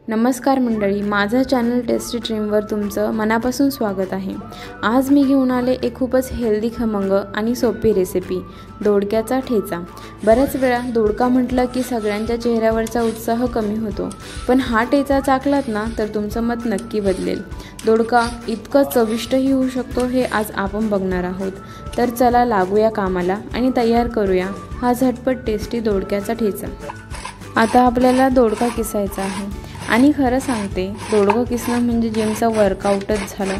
नमस्कार मंडळी, माझं चॅनल टेस्टी ड्रीमवर तुमचं मनापासून स्वागत आहे। आज मी घेऊन आले एक खूपच हेल्दी, खमंग आणि सोपी रेसिपी, दोडक्याचा ठेचा। बऱ्याच वेळा दोडका म्हटलं की सगळ्यांच्या चेहऱ्यावरचा उत्साह कमी होतो, पण हा ठेचा चाखलात ना तर तुमचं मत नक्की बदलेल। दोडका इतका चविष्टही होऊ शकतो हे आज आपण बघणार आहोत। तर चला लागूया कामाला आणि तयार करूया हा झटपट टेस्टी दोडक्याचा ठेचा। आता आपल्याला दोडका किसायचा आहे आणि खरं सांगते, दोडका किसणं म्हणजे जिमचा वर्कआउटच झालं।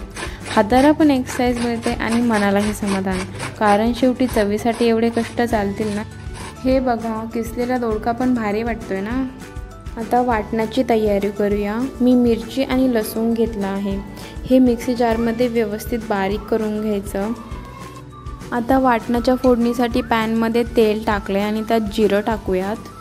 हाताला पण एक्सरसाइज मिळते आणि मनालाही समाधान, कारण शेवटी चवीसाठी एवढे कष्ट चालतील ना। हे बघा, किसलेला दोडका पण भारी वाटतोय ना। आता वाटण्याची तयारी करूया। मी मिरची आणि लसूण घेतला आहे, हे मिक्सी जारमध्ये व्यवस्थित बारीक करून घ्यायचं। आता वाटण्याच्या फोडणीसाठी पॅनमध्ये तेल टाकले आणि त्यात जिरं टाकूयात।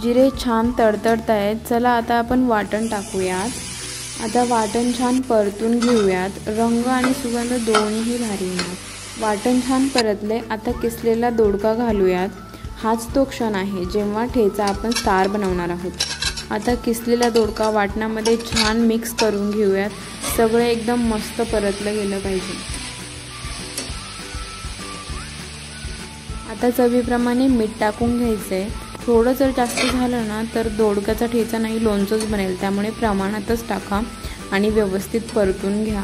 जिरे छान तडतडत आहेत, चला आता आपण वाटण टाकूयात। आता वाटण छान परतून घेऊयात, रंग आणि सुगंध दोन्हीही भारी येणार। वाटण छान परतले, आता किसलेला दोडका घालूयात। हाच तो क्षण आहे जेव्हा ठेचा आपण स्टार बनवणार आहोत। आता किसलेला दोडका वाटणामध्ये छान मिक्स करून घेऊयात, सगळे एकदम मस्त परतलं गेलं पाहिजे। आता चवीप्रमाणे मीठ टाकून घ्यायचंय। थोडं जर जास्त झालं ना तर दोडक्याचा ठेचा नाही, लोणचंच बनेल, त्यामुळे प्रमाणातच टाका आणि व्यवस्थित परतून घ्या।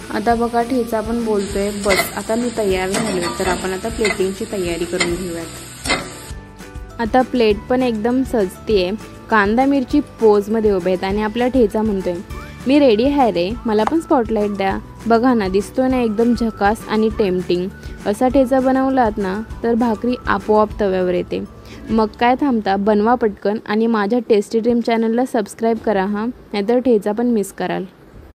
आता बघा, ठेचा पण बोलतोय बस, आता मी तयार झालोय। तर आपण आता प्लेटिंगची तयारी करून घेऊयात। आता प्लेट पण एकदम सजतीये, कांदा मिरची पोजमध्ये उभे आहेत आणि आपला ठेचा म्हणतोय मी रेडी आहे रे, मला पण स्पॉटलाईट द्या। बघा ना, दिसतोय ना एकदम झकास आणि टेम्पटिंग। असा ठेचा बनवलात ना तर भाकरी आपोआप तव्यावर येते। मग काय थांबता, बनवा पटकन आणि माझ्या टेस्टी ड्रीम चॅनलला सबस्क्राईब करा हां, नाहीतर ठेचा पण मिस कराल।